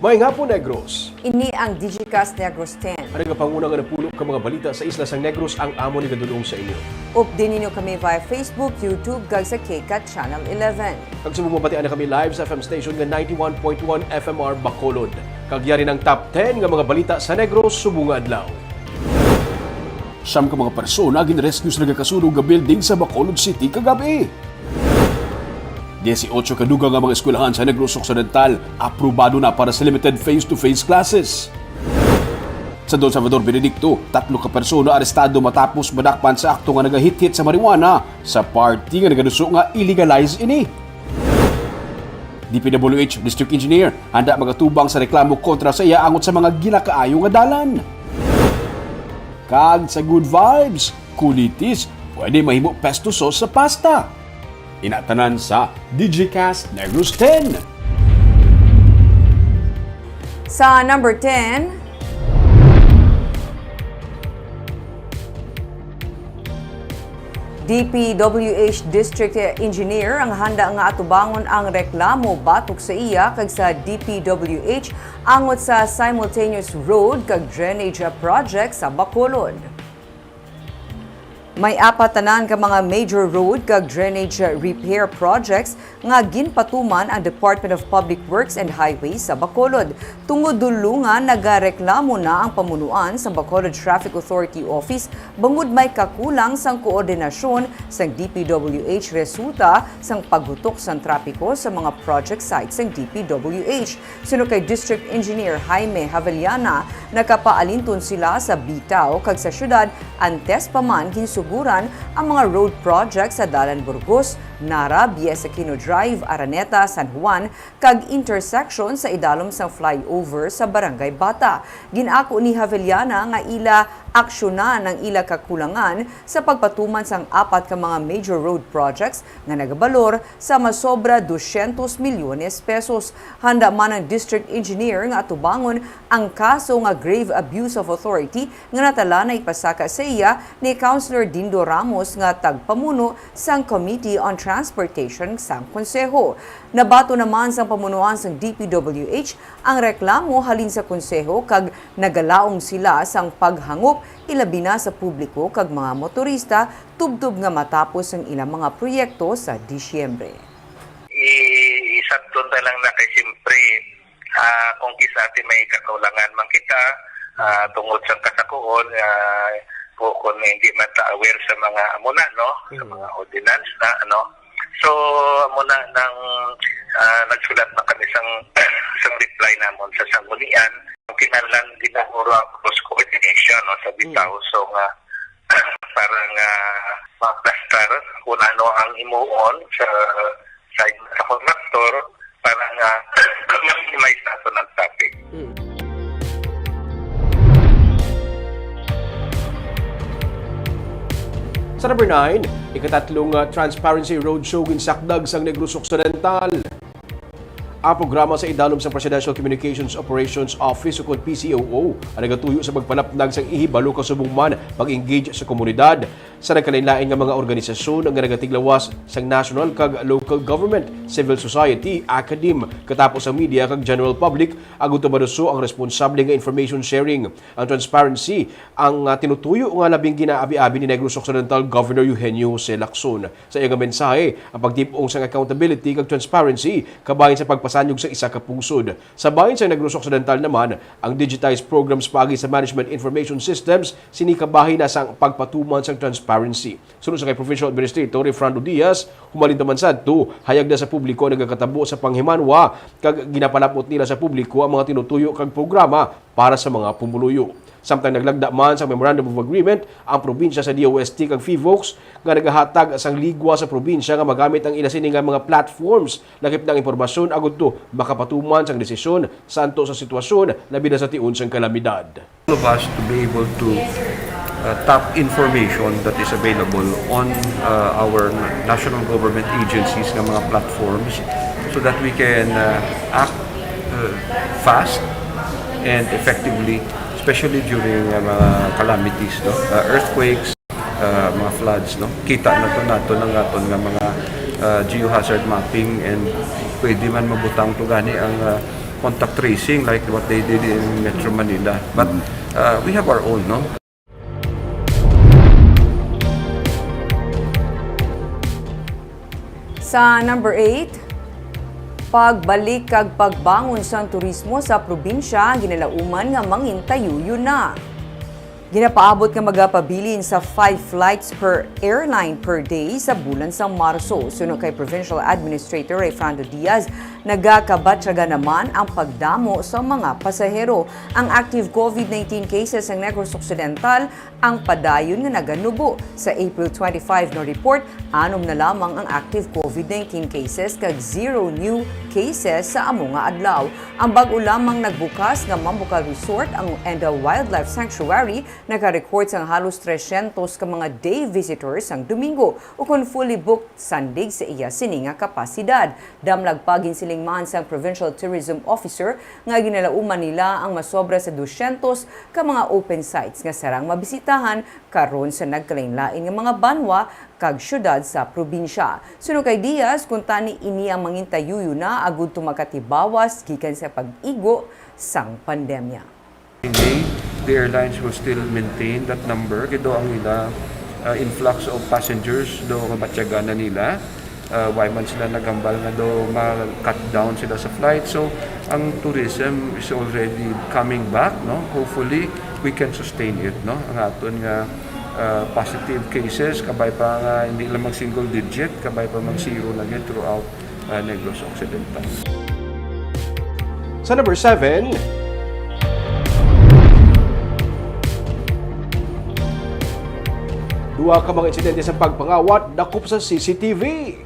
May nga po, Negros. Ini ang Digicast Negros 10. Ano nga panguna nga napulo ka mga balita sa isla sang Negros ang amo ni gadulong sa inyo. Update ninyo kami via Facebook, YouTube, kag sa KCAT Channel 11. Kag sa bumabatian na kami live sa FM station nga 91.1 FMR Bacolod. Kagyari ng top 10 nga mga balita sa Negros subunga adlaw. Siyam ka mga persona ginrescue sa nagakasunog nga building sa Bacolod City kagabi. 18 kadugang nga mga eskwelahan sa Negros Occidental aprobado na para sa limited face-to-face classes. Sa Don Salvador Benedicto, 3 ka persona arestado matapos madakpan sa akto nga nagahit-hit sa marijuana sa party nga nagaduso nga illegalize ini. DPWH District Engineer handa magatubang sa reklamo kontra sa iya angot sa mga ginakaayo nga dalan. Kag sa good vibes, kulitis, pwede mahimo pesto sauce sa pasta. Inatanan sa Digicast Negros 10. Sa number 10, DPWH District Engineer ang handa nga atubangon ang reklamo batok sa iya kag sa DPWH angot sa simultaneous road kag drainage project sa Bacolod. May apatanan ka mga major road kag drainage repair projects nga ginpatuman ang Department of Public Works and Highways sa Bacolod. Tungod dulungan nagareklamo na ang pamunuan sa Bacolod Traffic Authority Office bangod may kakulang sang koordinasyon sang DPWH resulta sang paghutok sang trapiko sa mga project sites sang DPWH. Sino kay District Engineer Jaime Javellana, nakapaalinton sila sa bitaw kag sa syudad antes pa man ginsuguran ang mga road projects sa Dalan Burgos, Nara, Bies Aquino Drive, Araneta, San Juan, kag intersection sa idalom sang flyover sa Barangay Bata. Ginako ni Javellana nga ila aksyonan ang ila kakulangan sa pagpatuman sang 4 ka mga major road projects nga nagabalor sa masobra 200 milyones pesos. Handa man ang district engineer nga atubangon ang kaso nga grave abuse of authority nga natala na ipasaka sa iya ni Councilor Dindo Ramos nga tagpamuno sang Committee on Transportation sang Konseho. Nabato naman sang pamunuan sang DPWH ang reklamo halin sa Konseho kag nagalaong sila sang paghangop ilabi na sa publiko kag mga motorista tubtub nga matapos ang ilang mga proyekto sa Disyembre. Isakto na lang na kay siyempre kung kisati may kakulangan man kita tungod sa kasakuon kung hindi man ta-aware sa mga amuna no sa mga ordinance na so amuna nang nagsulat na kami sang reply namon sa sanggunian kinahanglan ginaguro ang cross coordination no sa bitaw so nga parang maplastar kung ano ang imuon sa contractor para nga ma-minimize nato ng traffic. Sa number 9, ikatatlong Transparency Roadshow ginsakdag sang Negros Occidental. Ang programa sa idalom sa Presidential Communications Operations Office o PCOO ang nagatuyo sa pagpalapnag sa ihibalo kasubong man pag-engage sa komunidad sa nagkalain-lain nga mga organisasyon ang nagatiglawas sa national kag local government, civil society, academe, katapos ang media kag general public agud tumaduso ang responsable nga information sharing. Ang transparency ang tinutuyo nga labing ginaabi-abi ni Negros Occidental Governor Eugenio C. Lacson. Sa iyang mensahe, ang pagtipong sa accountability kag transparency kabahin sa pagpasanyog sa isa ka pungsod. Sa bahin sa Negros Occidental naman, ang digitized programs pagi sa Management Information Systems sinikabahin na sa pagpatuman sa transparency. Sunod sa kay Provincial Administrator Refrando Diaz, humalin naman sa ito, hayag na sa publiko nagkakatabo sa panghimanwa kag ginapalapot nila sa publiko ang mga tinutuyo kag programa para sa mga pumuluyo. Samtang naglagda man sa Memorandum of Agreement ang probinsya sa DOST kag FIVOX nga nagahatag sang ligwa sa probinsya nga magamit ang ilasining nga mga platforms lakip ng impormasyon agud to makapatuman sang desisyon santo sa sitwasyon labi na sa tiun sang kalamidad. All of us to be able to tap information that is available on our national government agencies ng mga platforms so that we can act fast and effectively, especially during mga calamities, earthquakes, mga floods. Kita nato ng aton nga mga geohazard mapping and pwede man mabutang to gani ang contact tracing like what they did in Metro Manila. But we have our own, no? Sa number 8, pagbalik kag pagbangon sang turismo sa probinsya ginalauman nga mangintayuyo na. Ginapaabot nga magapabilin sa 5 flights per airline per day sa bulan sa Marso. Suno kay Provincial Administrator Fernando Diaz, nagakabatsaga naman ang pagdamo sa mga pasahero. Ang active COVID-19 cases ng Negros Occidental ang padayon nga naganubo. Sa April 25 no report, 6 na lamang ang active COVID-19 cases kag 0 new cases sa amo nga adlaw. Ang bag-o lamang nagbukas nga Mambucal Resort and Wildlife Sanctuary naka-record sang halos 300 ka mga day visitors ang Domingo ukon fully booked sandig sa iya sini nga kapasidad. Damlag pagin siling man sang Provincial Tourism Officer nga ginalauman nila ang masobra sa 200 ka mga open sites nga sarang mabisitahan karon sa nagkalain-lain nga mga banwa kag syudad sa probinsya. Suno kay Diaz, kung tani ini ang mangintayuyo na agud tumakatibawas gikan sa pag-igo sang pandemya. The airlines will still maintain that number. Kaya ang nila influx of passengers do nga batyaga na nila. Why man sila nagambal nga do ma-cut down sila sa flight. So ang tourism is already coming back, no? Hopefully we can sustain it, no? Ang aton nga positive cases kabay pa nga hindi lang mag single digit, kabay pa mag zero na gid throughout Negros Occidental. Sa number 7, duwa ka mga insidente sa pagpangawat dakop sa CCTV.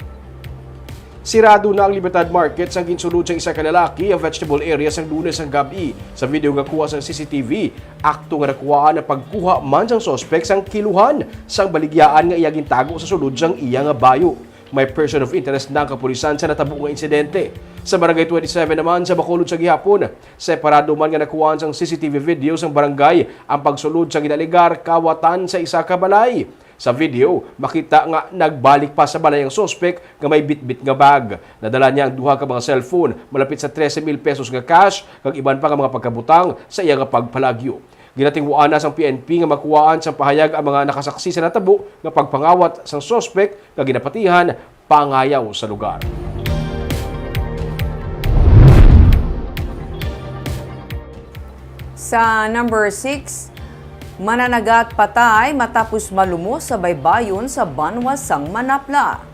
Sirado na ang Libertad Market sang ginsulod sa isa ka lalaki ang vegetable area sang Lunes ang gabi. Sa video nga kuha sa CCTV, akto nga nakuhaan ang pagkuha man sang sospek sang kiluhan sang baligyaan nga iya gintago sa sulod sang iya nga bayo. May person of interest na ang kapulisan sa natabo nga insidente. Sa Barangay 27 naman sa Bacolod sa gihapon, separado man nga nakuhaan sang CCTV video sang barangay ang pagsulod sang ginaligar kawatan sa isa ka balay. Sa video, makita nga nagbalik pa sa balay ang sospek nga may bitbit nga bag. Nadala niya ang duha ka mga cellphone, malapit sa 13,000 pesos nga cash, kag iban pa nga mga pagkabutang sa iya nga pagpalagyo. Ginatingwaan na sang PNP nga makuhaan sa pahayag ang mga nakasaksi sa natabo nga pagpangawat sang sospek nga ginapatihan pangayaw sa lugar. Sa number 6, mananagat patay matapos malumos sa baybayon sa Banwa sang Manapla.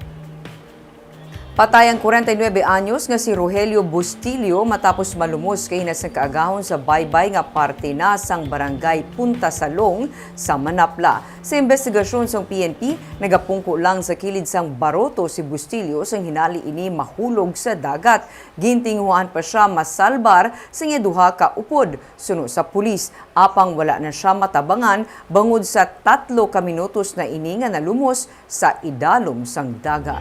Patay ang 49 anyos nga si Rogelio Bustilio matapos malumos kay sa kaagahon sa baybay nga parte na sang barangay Punta Salong sa Manapla. Sa investigasyon sang PNP, nagapungko lang sa kilid sang baroto si Bustilio sang hinali ini mahulog sa dagat. Gintinguhan pa siya masalbar sa nga duha ka upod. Suno sa pulis, apang wala na siya matabangan bangod sa 3 ka minutos na ini nga nalumos sa idalom sang dagat.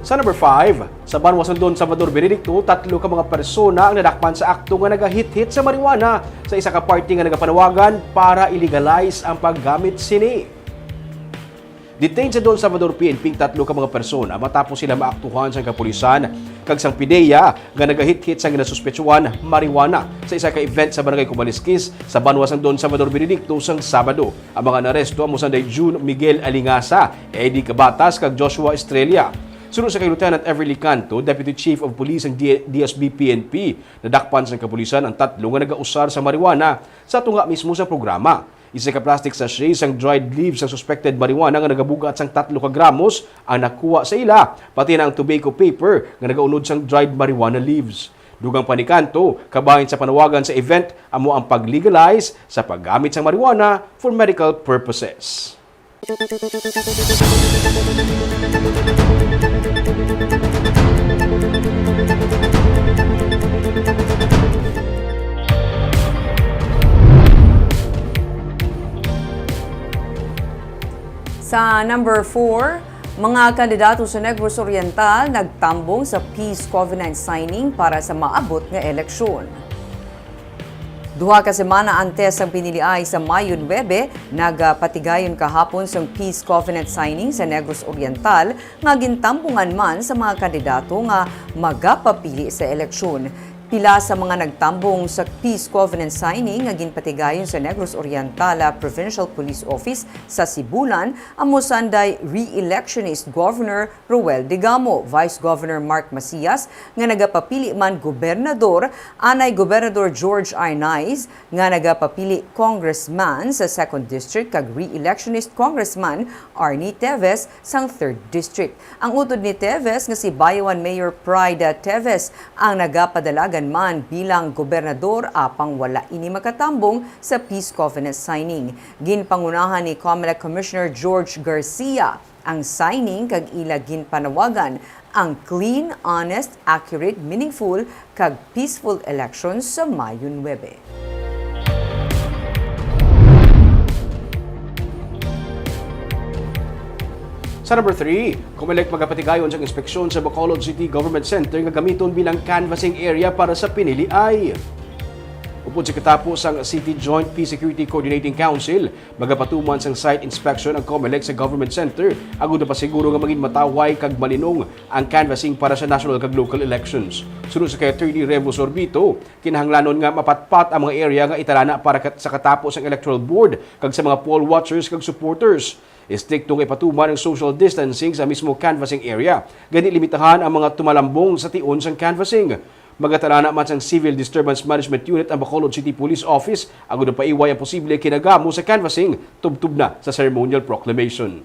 Sa number 5, sa Banwa Sundon, Salvador Benedicto, 3 ka mga persona ang nadakpan sa akto nga nagahit-hit sa marijuana sa isa ka party nga nagapanawagan para ilegalize ang paggamit sini. Detained sa Don Salvador PNP 3 ka mga persona matapos sila maaktuhan sa kapulisan kag sang PIDEA nga nagahit-hit sa ginasuspetsuhan marijuana sa isa ka event sa Barangay Kumaliskis sa Banwa sang Don Salvador Benedicto sang Sabado. Ang mga naresto amo sanday June Miguel Alingasa, Eddie Cabatas kag Joshua Estrella. Sunod sa kay Lieutenant Everly Canto, Deputy Chief of Police ng DSB PNP, nadakpan sa kapulisan ang 3 nga nagausar sa marijuana sa tunga mismo sa programa. Isa ka plastic sachet sang dried leaves sa suspected marijuana nga nagabugat sang 3 ka gramos ang nakuha sa ila, pati na ang tobacco paper nga nagaunod sang dried marijuana leaves. Dugang pa ni Canto, kabahin sa panawagan sa event, amo ang pag-legalize sa paggamit sang marijuana for medical purposes. Sa number 4, mga kandidato sa Negros Oriental nagtambong sa Peace Covenant signing para sa maabot nga eleksyon. Duha ka semana antes ang piniliay sa Mayo 9, nagpatigayon kahapon sa Peace Covenant signing sa Negros Oriental nga gintampungan man sa mga kandidato nga magapapili sa eleksyon. Pila sa mga nagtambong sa Peace Covenant signing nga ginpatigayon sa Negros Oriental Provincial Police Office sa Sibulan ang mosanday re-electionist Governor Roel Digamo, Vice Governor Mark Macias nga nagapapili man gobernador, anay Gobernador George Arnaiz nga nagapapili congressman sa 2nd District kag re-electionist Congressman Arnie Teves sang 3rd District. Ang utod ni Teves nga si Bayawan Mayor Pride Teves ang nagapadalagan man bilang gobernador apang wala ini makatambong sa Peace Covenant signing. Ginpangunahan ni COMELEC Commissioner George Garcia ang signing kag ila ginpanawagan ang clean, honest, accurate, meaningful kag peaceful elections sa Mayo 9. Sa number 3, COMELEC magapatigayon sa inspeksyon sa Bacolod City Government Center nga gamiton bilang canvassing area para sa piniliay. Upod sa katapos ang City Joint Peace Security Coordinating Council, magapatuman sang site inspection ang COMELEC sa Government Center, agud na pasiguro nga maging mataway kag malinong ang canvassing para sa national kag local elections. Sunod sa kay Attorney Revo Sorbito, kinahanglanon nga mapatpat ang mga area nga italana para sa katapos ang Electoral Board kag sa mga poll watchers kag supporters. Istriktong ipatuman ang social distancing sa mismo canvassing area. Gani limitahan ang mga tumalambong sa tion sang canvassing. Magatalana man sang Civil Disturbance Management Unit ang Bacolod City Police Office agud na paiway ang posible kinagamo sa canvassing tubtub na sa ceremonial proclamation.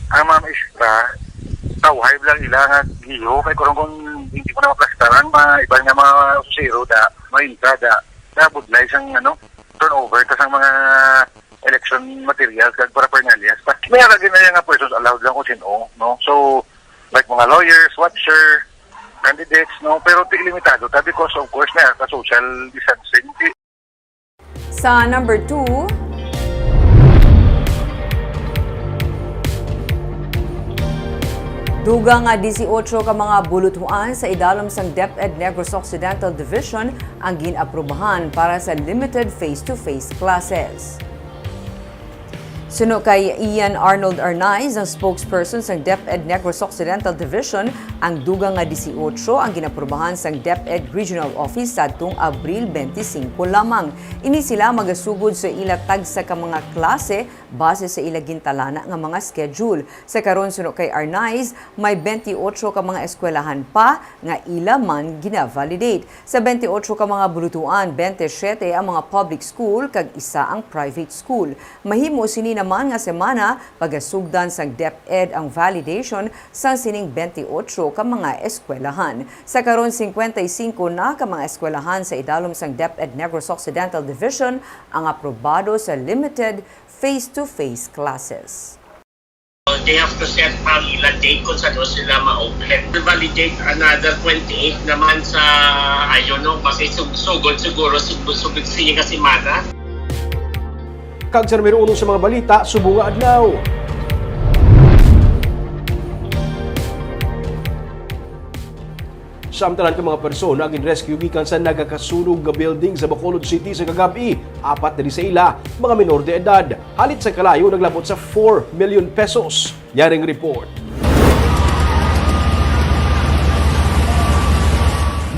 Ang mga maestra, tawhay lang ilangan giyo kay kung hindi ko na maplastaran, iba nga mga usero da, mga intrada, budlay sang turnover tas ang mga election materials kag paraphernalias. May aragin na yung nga persons allowed lang kung sino, no? So, like mga lawyers, watcher, candidates, no? Pero limitado ta because of course na sa social distancing. Sa number 2, dugang nga 18 ka mga bulutuan sa idalom sang DepEd Negros Occidental Division ang ginaprubahan para sa limited face-to-face classes. Suno kay Ian Arnold Arnaiz, ang spokesperson sa DepEd Negros Occidental Division, ang dugang nga 18 ang ginaprubahan sa DepEd Regional Office sa tung Abril 25 lamang. Ini sila magasugod sa ila tagsa ka mga klase base sa ila gintalana nga mga schedule. Sa karon suno kay Arnaiz, may 28 ka mga eskwelahan pa nga ila man gina-validate. Sa 28 ka mga bulutuan, 27 ang mga public school kag isa ang private school. Mahimo sini naman nga semana pagasugdan sang DepEd ang validation sa sining 28 ka mga eskwelahan. Sa karon 55 na ka mga eskwelahan sa idalom sang DepEd Negros Occidental Division ang aprobado sa limited face-to-face classes. They have to set ang ilang date kung saan sila ma-open. To validate another 28 naman sa, kasi sugod siguro sugod siya kasi mana. Kag sa numero 1 sa mga balita, subunga adlaw. Samtalan ka mga persona ang rescue gikan sa nagakasunog nga building sa Bacolod City sa kagabi. 4 na sa ila, mga minor de edad. Halit sa kalayo naglabot sa 4 million pesos. Yaring report.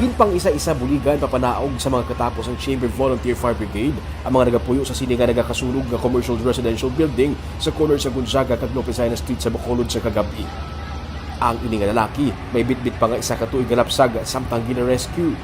Ginpang isa-isa buligan papanaog sa mga katapos ang Chamber Volunteer Fire Brigade ang mga nagapuyo sa sini nga nagakasunog nga commercial residential building sa corner sa Gonzaga kag Lopezina Street sa Bacolod sa kagabi. Ang ini nga lalaki may bitbit pa nga isa ka tuig galapsag samtang gina-rescue.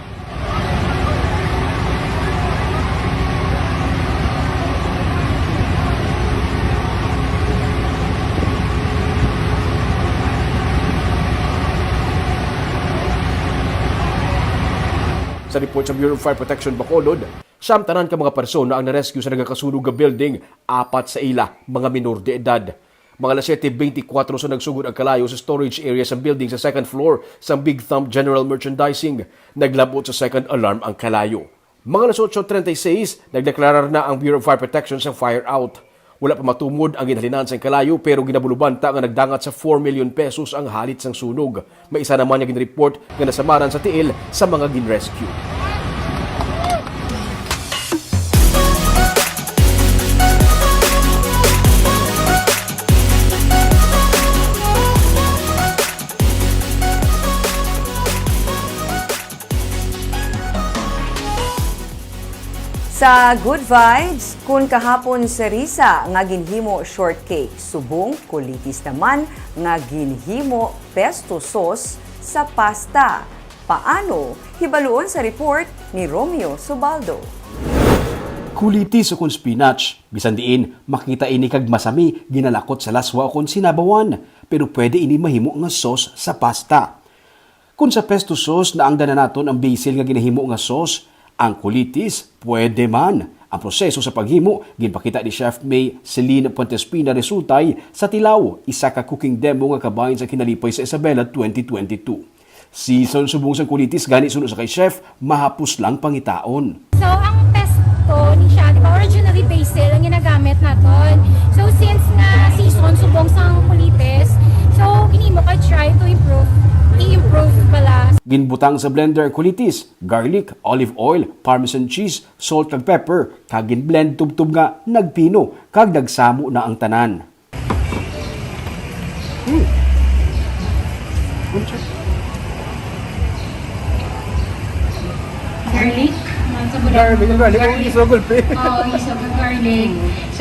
Sa report sa Bureau of Fire Protection Bacolod, samtanan ka mga persona ang narescue sa nagakasunog nga building, 4 sa ila, mga minor de edad. Mga alas 7:24 sa nagsugod ang kalayo sa storage area sa building sa 2nd floor sa Big Thumb General Merchandising. Naglabot sa 2nd alarm ang kalayo. Mga alas 8:36, nagdeklarar na ang Bureau of Fire Protection sa fire out. Wala pa matumod ang ginhalinan sa kalayo pero ginabulubanta nga nagdangat sa 4 million pesos ang halit sang sunog. May isa naman nga ginreport nga nasamaran sa tiil sa mga ginrescue. Sa Good Vibes, kung kahapon sa Risa nga ginhimo shortcake, subong kulitis naman nga ginhimo pesto sauce sa pasta. Paano? Hibaluon sa report ni Romeo Subaldo. Kulitis o kun spinach. Bisan diin, makita ini kag masami, ginalakot sa laswa o kun sinabawan. Pero pwede ini mahimo nga sauce sa pasta. Kung sa pesto sauce na ang naton ang basil nga ginahimo nga sauce, ang kulitis pwede man. Ang proseso sa paghimo, ginpakita ni Chef May Celine Pontespina resultay sa Tilaw, isa ka cooking demo nga kabahin sa kinalipay sa Isabela 2022. Season subong sa kulitis gani suno sa kay Chef, mahapos lang pangitaon. So, ang pesto ni siya, di ba, originally basil ang ginagamit natin. So, since na season subong sa kulitis, so, mo ka try to i-improve pala. Ginbutang sa blender kulitis, garlic, olive oil, parmesan cheese, salt kag pepper, kag ginblend tubtub nga nagpino, kag nagsamo na ang tanan. Garlic. Garlic, garlic. So,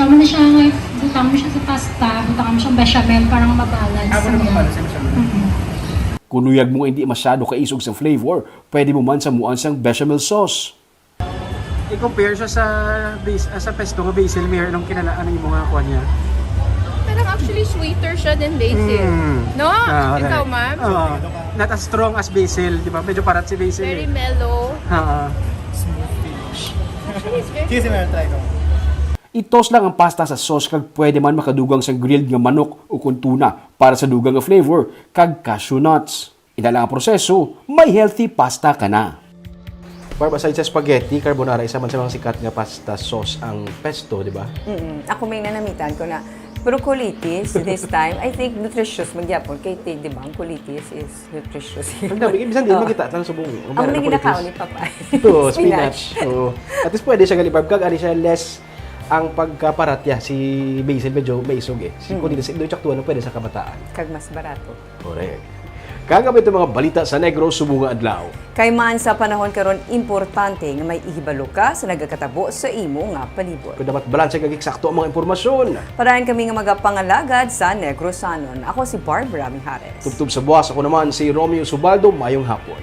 mo na siya, butang mo siya sa pasta, butang mo siyang bechamel para mabalance. Kunuyag mo hindi masyado kaisog sa flavor, pwede mo man samuan sang bechamel sauce. I-compare siya sa pesto nga basil, mayroon nung kinalaan yung mga kuha niya. Parang actually sweeter siya than basil. No? Ikaw, ma'am? Not as strong as basil, di ba? Medyo parat si basil. Very mellow. Itos lang ang pasta sa sauce kag pwede man makadugang sa grilled nga manok o kun tuna para sa dugang nga flavor kag cashew nuts. Ina lang ang proseso, may healthy pasta ka na. Barb, aside sa spaghetti, carbonara, isa man sa mga sikat nga pasta sauce ang pesto, di ba? Ako may nanamitan ko na. Pero kulitis, this time, I think nutritious magyapon. Kay Tig, di ba? Ang kulitis is nutritious. Ang dami, ibisan din, makita, tanong subong. Ang may ginakaw ni Papay. Ito, spinach. So, at least pwede siya galibarb kag, ani siya less ang pagkaparatya si basil medyo may isog eh. Si kulitis, ito yung tsaktuan na pwede sa kabataan. Kag mas barato. Correct. Kagabit ang mga balita sa Negros subong nga adlaw. Kay man sa panahon karon importante nga may ihibalo ka sa nagakatabo sa imo nga palibot. Kung dapat balanse kag eksakto ang mga impormasyon. Parayan kami nga magapangalagad sa Negrosanon. Ako si Barbara Mijares. Tubtub sa buwas, ako naman si Romeo Subaldo, mayong hapon.